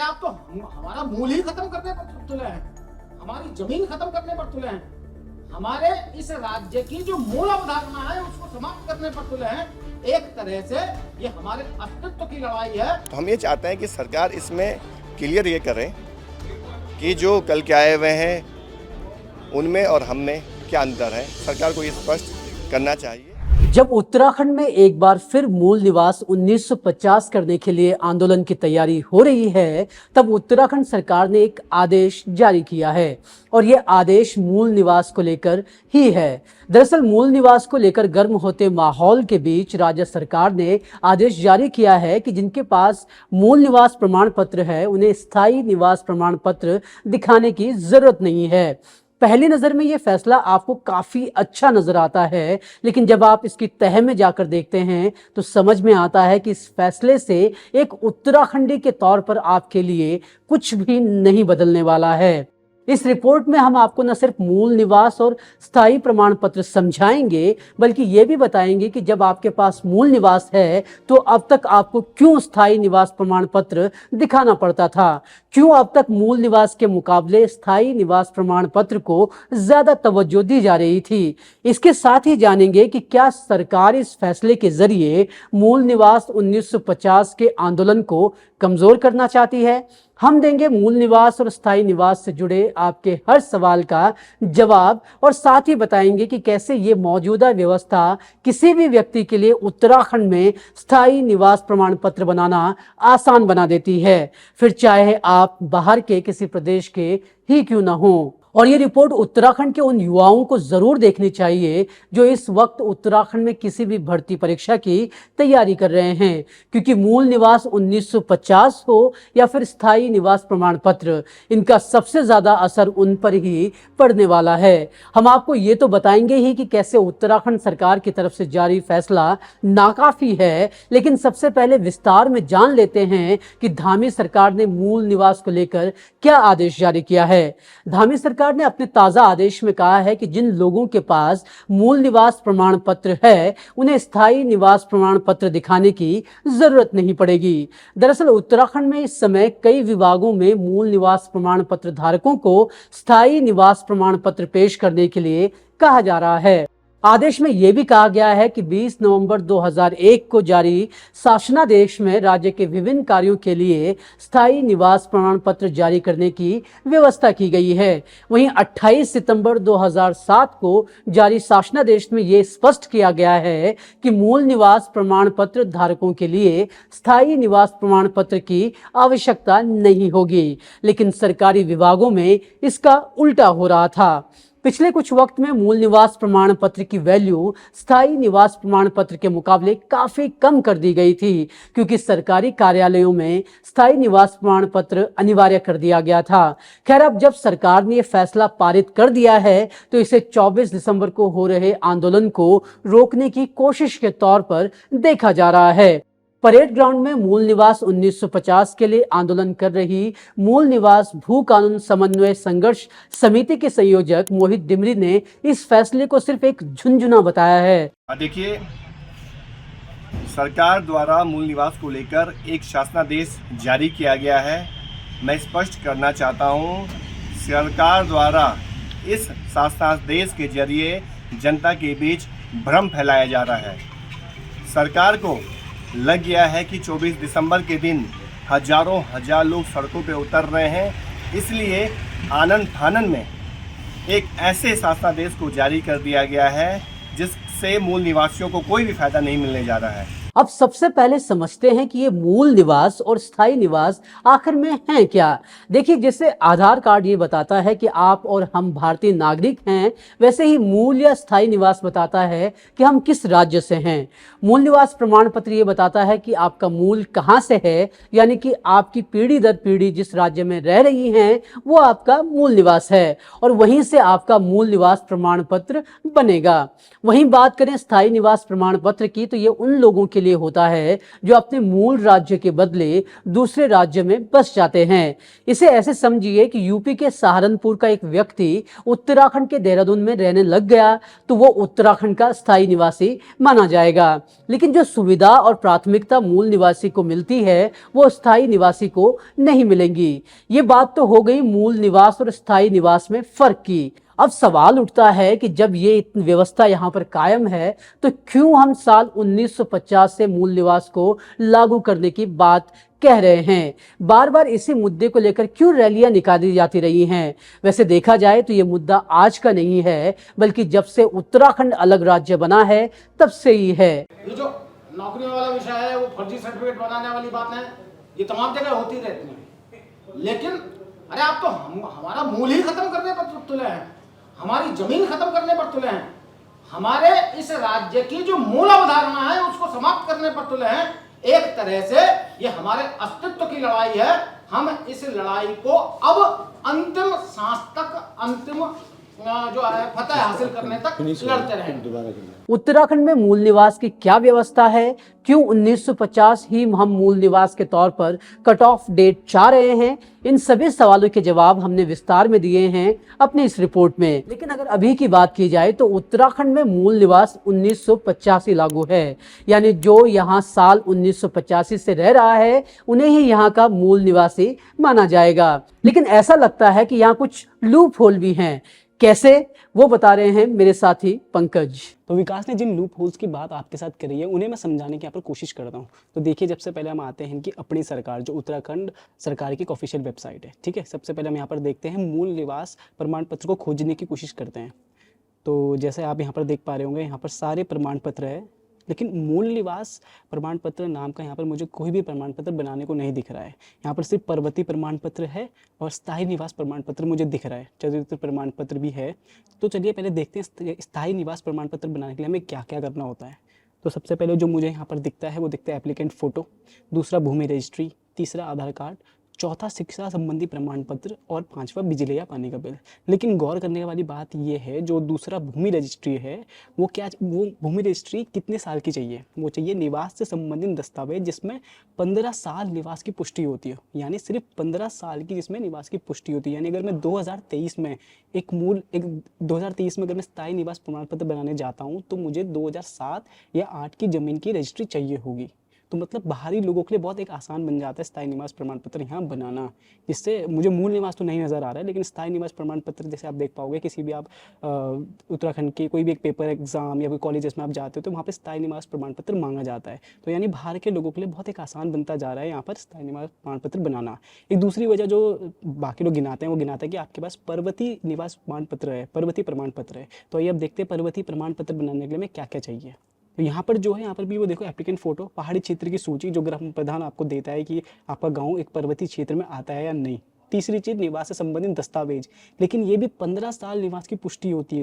अरे आप तो हमारा मूल ही खत्म करने पर तुले हैं, हमारी जमीन खत्म करने पर तुले हैं, हमारे इस राज्य की जो मूल अवधारणा है उसको समाप्त करने पर तुले हैं। एक तरह से ये हमारे अस्तित्व की लड़ाई है। तो हम ये चाहते हैं कि सरकार इसमें क्लियर ये करें कि जो कल के आए हुए हैं उनमें और हम में क्या अंतर है, सरकार को ये स्पष्ट करना चाहिए। जब उत्तराखंड में एक बार फिर मूल निवास 1950 करने के लिए आंदोलन की तैयारी हो रही है, तब उत्तराखंड सरकार ने एक आदेश जारी किया है और ये आदेश मूल निवास को लेकर ही है। दरअसल मूल निवास को लेकर गर्म होते माहौल के बीच राज्य सरकार ने आदेश जारी किया है कि जिनके पास मूल निवास प्रमाण पत्र है उन्हें स्थायी निवास प्रमाण पत्र दिखाने की जरूरत नहीं है। पहली नजर में ये फैसला आपको काफी अच्छा नजर आता है, लेकिन जब आप इसकी तह में जाकर देखते हैं तो समझ में आता है कि इस फैसले से एक उत्तराखंडी के तौर पर आपके लिए कुछ भी नहीं बदलने वाला है। इस रिपोर्ट में हम आपको न सिर्फ मूल निवास और स्थायी प्रमाण पत्र समझाएंगे, बल्कि ये भी बताएंगे कि जब आपके पास मूल निवास है तो अब तक आपको क्यों स्थायी निवास प्रमाण पत्र दिखाना पड़ता था, क्यों अब तक मूल निवास के मुकाबले स्थायी निवास प्रमाण पत्र को ज्यादा तवज्जो दी जा रही थी। इसके साथ ही जानेंगे कि क्या सरकार इस फैसले के जरिए मूल निवास 1950 के आंदोलन को कमजोर करना चाहती है। हम देंगे मूल निवास और स्थायी निवास से जुड़े आपके हर सवाल का जवाब और साथ ही बताएंगे कि कैसे ये मौजूदा व्यवस्था किसी भी व्यक्ति के लिए उत्तराखंड में स्थायी निवास प्रमाण पत्र बनाना आसान बना देती है, फिर चाहे आप बाहर के किसी प्रदेश के ही क्यों ना हो। और ये रिपोर्ट उत्तराखंड के उन युवाओं को जरूर देखनी चाहिए जो इस वक्त उत्तराखंड में किसी भी भर्ती परीक्षा की तैयारी कर रहे हैं, क्योंकि मूल निवास 1950 हो या फिर स्थायी निवास प्रमाण पत्र, इनका सबसे ज्यादा असर उन पर ही पड़ने वाला है। हम आपको ये तो बताएंगे ही कि कैसे उत्तराखंड सरकार की तरफ से जारी फैसला नाकाफी है, लेकिन सबसे पहले विस्तार में जान लेते हैं कि धामी सरकार ने मूल निवास को लेकर क्या आदेश जारी किया है। धामी सरकार ने अपने ताजा आदेश में कहा है कि जिन लोगों के पास मूल निवास प्रमाण पत्र है उन्हें स्थायी निवास प्रमाण पत्र दिखाने की जरूरत नहीं पड़ेगी। दरअसल उत्तराखंड में इस समय कई विभागों में मूल निवास प्रमाण पत्र धारकों को स्थायी निवास प्रमाण पत्र पेश करने के लिए कहा जा रहा है। आदेश में यह भी कहा गया है कि 20 नवंबर 2001 को जारी शासनादेश में राज्य के विभिन्न कार्यों के लिए स्थायी निवास प्रमाण पत्र जारी करने की व्यवस्था की गई है। वहीं 28 सितंबर 2007 को जारी शासनादेश में यह स्पष्ट किया गया है कि मूल निवास प्रमाण पत्र धारकों के लिए स्थायी निवास प्रमाण पत्र की आवश्यकता नहीं होगी, लेकिन सरकारी विभागों में इसका उल्टा हो रहा था। पिछले कुछ वक्त में मूल निवास प्रमाण पत्र की वैल्यू स्थायी निवास प्रमाण पत्र के मुकाबले काफी कम कर दी गई थी, क्योंकि सरकारी कार्यालयों में स्थायी निवास प्रमाण पत्र अनिवार्य कर दिया गया था। खैर, अब जब सरकार ने यह फैसला पारित कर दिया है तो इसे 24 दिसंबर को हो रहे आंदोलन को रोकने की कोशिश के तौर पर देखा जा रहा है। परेड ग्राउंड में मूल निवास 1950 के लिए आंदोलन कर रही मूल निवास भू कानून समन्वय संघर्ष समिति के संयोजक मोहित डिमरी ने इस फैसले को सिर्फ एक झुंझुना बताया है। देखिए, सरकार द्वारा मूल निवास को लेकर एक शासनादेश जारी किया गया है। मैं स्पष्ट करना चाहता हूं, सरकार द्वारा इस शासनादेश के जरिए जनता के बीच भ्रम फैलाया जा रहा है। सरकार को लग गया है कि 24 दिसंबर के दिन हजार लोग सड़कों पे उतर रहे हैं, इसलिए आनन फानन में एक ऐसे शासनादेश को जारी कर दिया गया है जिससे मूल निवासियों को कोई भी फायदा नहीं मिलने जा रहा है। अब सबसे पहले समझते हैं कि ये मूल निवास और स्थायी निवास आखिर में हैं क्या। देखिए, जैसे आधार कार्ड ये बताता है कि आप और हम भारतीय नागरिक हैं, वैसे ही मूल या स्थायी निवास बताता है कि हम किस राज्य से हैं। मूल निवास प्रमाण पत्र ये बताता है कि आपका मूल कहाँ से है, यानी कि आपकी पीढ़ी दर पीढ़ी जिस राज्य में रह रही हैं वो आपका मूल निवास है और वहीं से आपका मूल निवास प्रमाण पत्र बनेगा। वहीं बात करें स्थायी निवास प्रमाण पत्र की, तो ये उन लोगों के के लिए होता है जो अपने मूल राज्य के बदले दूसरे राज्य में बस जाते हैं। इसे ऐसे समझिए कि यूपी के सहारनपुर का एक व्यक्ति उत्तराखंड के देहरादून में रहने लग गया तो वो उत्तराखंड का स्थायी निवासी माना जाएगा, लेकिन जो सुविधा और प्राथमिकता मूल निवासी को मिलती है वो स्थायी निवासी को नहीं मिलेंगी। ये बात तो हो गई मूल निवास और स्थायी निवास में फर्क की। अब सवाल उठता है कि जब ये व्यवस्था यहाँ पर कायम है तो क्यों हम साल 1950 से मूल निवास को लागू करने की बात कह रहे हैं। बार बार इसी मुद्दे को लेकर क्यों रैलियां निकाली जाती रही हैं। वैसे देखा जाए तो ये मुद्दा आज का नहीं है, बल्कि जब से उत्तराखंड अलग राज्य बना है तब से ही है। ये जो नौकरियों वाला विषय है, वो फर्जी सर्टिफिकेट बनाने वाली बात है, ये तमाम जगह होती रहती है। लेकिन अरे आप तो हमारा मूल ही खत्म करने पर तुले हैं, हमारी जमीन खत्म करने पर तुले हैं, हमारे इस राज्य की जो मूल अवधारणा है उसको समाप्त करने पर तुले हैं। एक तरह से ये हमारे अस्तित्व की लड़ाई है। हम इस लड़ाई को अब अंतिम सांस तक, अंतिम जो है फतह हासिल करने तक लड़ते रहेंगे। उत्तराखंड में मूल निवास की क्या व्यवस्था है, क्यों 1950 ही हम मूल निवास के तौर पर कट ऑफ डेट चाह रहे हैं, इन सभी सवालों के जवाब हमने विस्तार में दिए हैं अपनी इस रिपोर्ट में। लेकिन अगर अभी की बात की जाए तो उत्तराखंड में मूल निवास 1985 लागू है, यानी जो यहाँ साल 1985 से रह रहा है उन्हें ही यहाँ का मूल निवासी माना जाएगा। लेकिन ऐसा लगता है कि यहाँ कुछ लूप होल भी हैं। कैसे, वो बता रहे हैं मेरे साथी पंकज। तो विकास ने जिन लूप होल्स की बात आपके साथ करी है उन्हें मैं समझाने की यहाँ पर कोशिश करता हूँ। तो देखिए, सबसे पहले हम आते हैं इनकी अपनी सरकार, जो उत्तराखंड सरकार की एक ऑफिशियल वेबसाइट है, ठीक है। सबसे पहले हम यहाँ पर देखते हैं मूल निवास प्रमाण पत्र को खोजने की कोशिश करते हैं। तो जैसे आप यहाँ पर देख पा रहे होंगे, यहाँ पर सारे प्रमाण पत्र है, लेकिन मूल निवास प्रमाण पत्र नाम का यहाँ पर मुझे कोई भी प्रमाण पत्र बनाने को नहीं दिख रहा है। यहाँ पर सिर्फ पर्वतीय प्रमाण पत्र है और स्थायी निवास प्रमाण पत्र मुझे दिख रहा है, चरित्र प्रमाण पत्र भी है। तो चलिए पहले देखते हैं स्थायी निवास प्रमाण पत्र बनाने के लिए हमें क्या क्या करना होता है। तो सबसे पहले जो मुझे यहाँ पर दिखता है वो दिखता है एप्लीकेंट फ़ोटो, दूसरा भूमि रजिस्ट्री, तीसरा आधार कार्ड, चौथा शिक्षा संबंधी प्रमाण पत्र और पांचवा बिजली या पानी का बिल। लेकिन गौर करने वाली बात यह है, जो दूसरा भूमि रजिस्ट्री है वो भूमि रजिस्ट्री कितने साल की चाहिए? वो चाहिए निवास से संबंधित दस्तावेज जिसमें 15 साल निवास की पुष्टि होती है, यानी सिर्फ 15 साल की जिसमें निवास की पुष्टि होती है। यानी अगर मैं 2023 में 2023 में अगर मैं स्थायी निवास प्रमाण पत्र बनाने जाता हूँ तो मुझे 2007 या 8 की ज़मीन की रजिस्ट्री चाहिए होगी। तो मतलब बाहरी लोगों के लिए बहुत एक आसान बन जाता है स्थायी निवास प्रमाण पत्र यहाँ बनाना, जिससे मुझे मूल निवास तो नहीं नज़र आ रहा है, लेकिन स्थायी निवास प्रमाण पत्र जैसे आप देख पाओगे किसी भी आप उत्तराखंड के कोई भी एक पेपर एग्जाम या कोई कॉलेजेस में आप जाते हो तो वहाँ पे स्थायी निवास प्रमाण पत्र मांगा जाता है। तो यानी बाहर के लोगों के लिए बहुत एक आसान बनता जा रहा है यहाँ पर स्थायी निवास प्रमाण पत्र बनाना। एक दूसरी वजह जो बाकी लोग गिनाते हैं वो गिनाता है कि आपके पास पर्वतीय निवास प्रमाण पत्र है, पर्वतीय प्रमाण पत्र है। तो ये अब देखते हैं पर्वतीय प्रमाण पत्र बनाने के लिए हमें क्या क्या चाहिए। तो यहाँ पर जो है, यहाँ पर भी वो देखो एप्लीकेंट फ़ोटो, पहाड़ी क्षेत्र की सूची जो ग्राम प्रधान आपको देता है कि आपका गांव एक पर्वतीय क्षेत्र में आता है या नहीं। तीसरी चीज़ निवास से संबंधित दस्तावेज, लेकिन ये भी 15 साल निवास की पुष्टि होती है।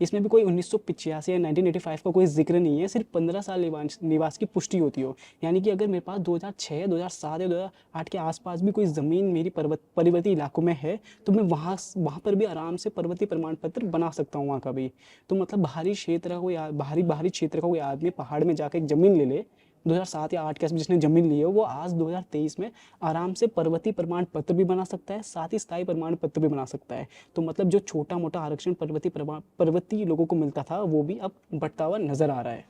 इसमें भी कोई 1985 या 1985 का कोई जिक्र नहीं है, सिर्फ 15 साल निवास की पुष्टि होती हो। यानी कि अगर मेरे पास 2006, 2007 या 2008 के आसपास भी कोई ज़मीन मेरी पर्वतीय इलाकों में है तो मैं वहाँ पर भी आराम से पर्वतीय प्रमाण पत्र बना सकता हूँ वहाँ का भी। तो मतलब बाहरी क्षेत्र का कोई आदमी पहाड़ में जाकर एक ज़मीन ले ले, 2007 या 8 के आसपास जिसने ज़मीन ली है वो आज 2023 में आराम से पर्वतीय प्रमाण पत्र भी बना सकता है, साथ ही स्थायी प्रमाण पत्र भी बना सकता है। तो मतलब जो छोटा मोटा आरक्षण पर्वतीय लोगों को मिलता था वो भी अब बढ़ता हुआ नजर आ रहा है।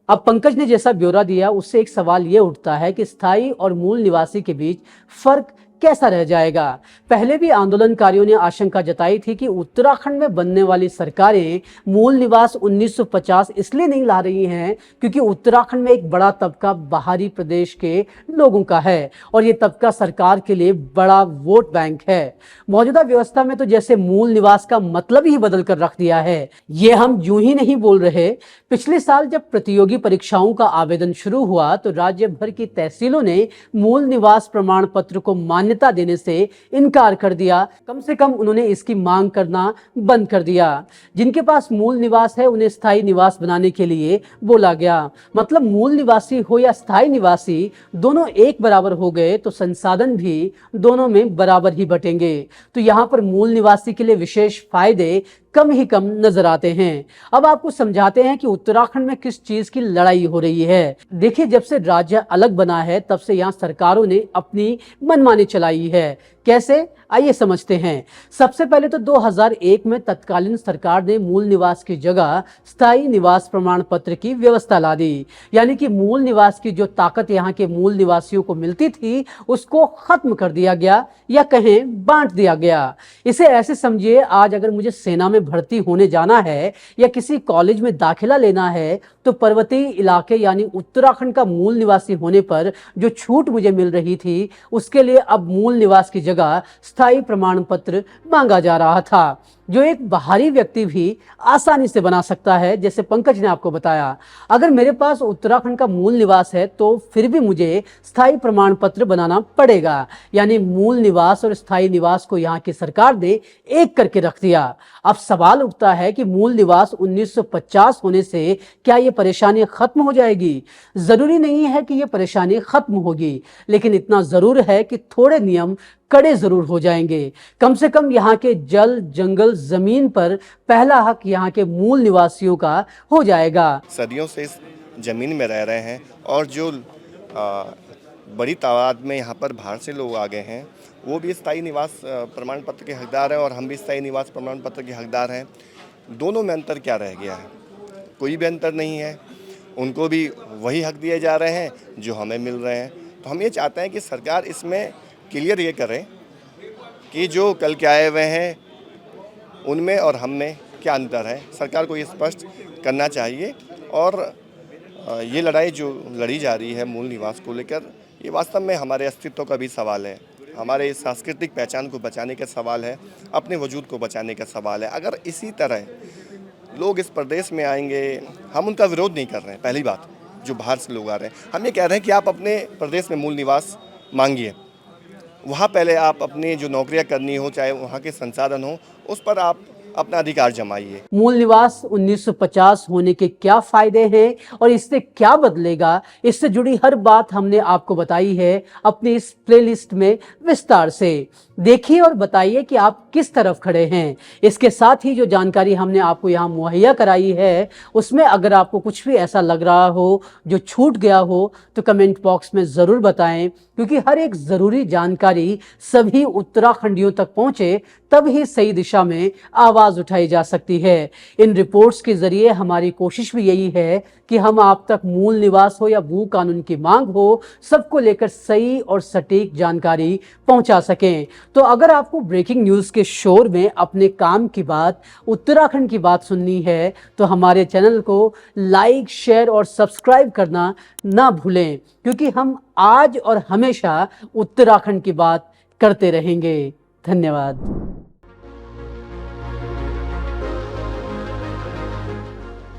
अब पंकज ने जैसा ब्यौरा दिया उससे एक सवाल ये उठता है कि स्थायी और मूल निवासी के बीच फर्क कैसा रह जाएगा। पहले भी आंदोलनकारियों ने आशंका जताई थी कि उत्तराखंड में बनने वाली सरकारें मूल निवास 1950 इसलिए नहीं ला रही हैं क्योंकि उत्तराखंड में एक बड़ा तबका बाहरी प्रदेश के लोगों का है और ये तबका सरकार के लिए बड़ा वोट बैंक है। मौजूदा व्यवस्था में तो जैसे मूल निवास का मतलब ही बदल कर रख दिया है। ये हम यूं ही नहीं बोल रहे। पिछले साल जब प्रतियोगी परीक्षाओं का आवेदन शुरू हुआ तो राज्य भर की तहसीलों ने मूल निवास प्रमाण पत्र को मान्य मान्यता देने से इनकार कर दिया। कम से कम उन्होंने इसकी मांग करना बंद कर दिया। जिनके पास मूल निवास है उन्हें स्थायी निवास बनाने के लिए बोला गया। मतलब मूल निवासी हो या स्थायी निवासी, दोनों एक बराबर हो गए तो संसाधन भी दोनों में बराबर ही बटेंगे। तो यहाँ पर मूल निवासी के लिए विशेष फायदे कम ही कम नजर आते हैं। अब आपको समझाते हैं कि उत्तराखंड में किस चीज की लड़ाई हो रही है। देखिए, जब से राज्य अलग बना है तब से यहाँ सरकारों ने अपनी मनमानी चलाई है। कैसे, आइए समझते हैं। सबसे पहले तो 2001 में तत्कालीन सरकार ने मूल निवास की जगह स्थायी निवास प्रमाण पत्र की व्यवस्था ला दी। यानी कि मूल निवास की जो ताकत यहाँ के मूल निवासियों को मिलती थी उसको खत्म कर दिया गया, या कहें बांट दिया गया। इसे ऐसे समझिए, आज अगर मुझे सेना में भर्ती होने जाना है या किसी कॉलेज में दाखिला लेना है तो पर्वतीय इलाके यानी उत्तराखंड का मूल निवासी होने पर जो छूट मुझे मिल रही थी उसके लिए अब मूल निवास की जगह स्थायी प्रमाण पत्र मांगा जा रहा था, जो एक बाहरी व्यक्ति भी आसानी से बना सकता है। जैसे पंकज ने आपको बताया, अगर मेरे पास उत्तराखंड का मूल निवास है तो फिर भी मुझे स्थायी प्रमाण पत्र बनाना पड़ेगा। यानी मूल निवास और स्थायी निवास को यहाँ की सरकार ने एक करके रख दिया। अब सवाल उठता है कि मूल निवास 1950 होने से क्या ये परेशानी खत्म हो जाएगी? जरूरी नहीं है कि ये परेशानी खत्म होगी, लेकिन इतना जरूर है कि थोड़े नियम कड़े जरूर हो जाएंगे। कम से कम यहाँ के जल, जंगल, जमीन पर पहला हक यहाँ के मूल निवासियों का हो जाएगा। सदियों से इस ज़मीन में रह रहे हैं और जो बड़ी तादाद में यहाँ पर बाहर से लोग आ गए हैं वो भी स्थायी निवास प्रमाण पत्र के हकदार हैं और हम भी स्थायी निवास प्रमाण पत्र के हकदार हैं। दोनों में अंतर क्या रह गया है? कोई भी अंतर नहीं है। उनको भी वही हक दिए जा रहे हैं जो हमें मिल रहे हैं। तो हम ये चाहते हैं कि सरकार इसमें क्लियर ये करें कि जो कल के आए हुए हैं उनमें और हम में क्या अंतर है। सरकार को ये स्पष्ट करना चाहिए। और ये लड़ाई जो लड़ी जा रही है मूल निवास को लेकर, ये वास्तव में हमारे अस्तित्व का भी सवाल है, हमारे सांस्कृतिक पहचान को बचाने का सवाल है, अपने वजूद को बचाने का सवाल है। अगर इसी तरह लोग इस प्रदेश में आएंगे, हम उनका विरोध नहीं कर रहे हैं। पहली बात, जो बाहर से लोग आ रहे हैं, हम ये कह रहे हैं कि आप अपने प्रदेश में मूल निवास मांगिए। वहाँ पहले आप अपनी जो नौकरियां करनी हो, चाहे वहाँ के संसाधन हो, उस पर आप अपना अधिकार जमाइए। मूल निवास 1950 होने के क्या फायदे हैं और इससे क्या बदलेगा, इससे जुड़ी हर बात हमने आपको बताई है अपनी इस प्लेलिस्ट में विस्तार से। देखिए और बताइए कि आप किस तरफ खड़े हैं। इसके साथ ही जो जानकारी हमने आपको यहाँ मुहैया कराई है उसमें अगर आपको कुछ भी ऐसा लग रहा हो जो छूट गया हो तो कमेंट बॉक्स में ज़रूर बताएं, क्योंकि हर एक ज़रूरी जानकारी सभी उत्तराखंडियों तक पहुँचे तब ही सही दिशा में आवाज़ उठाई जा सकती है। इन रिपोर्ट्स के जरिए हमारी कोशिश भी यही है कि हम आप तक मूल निवास हो या भू कानून की मांग हो, सबको लेकर सही और सटीक जानकारी पहुंचा सकें। तो अगर आपको ब्रेकिंग न्यूज़ के शोर में अपने काम की बात, उत्तराखंड की बात सुननी है तो हमारे चैनल को लाइक, शेयर और सब्सक्राइब करना ना भूलें, क्योंकि हम आज और हमेशा उत्तराखंड की बात करते रहेंगे। धन्यवाद।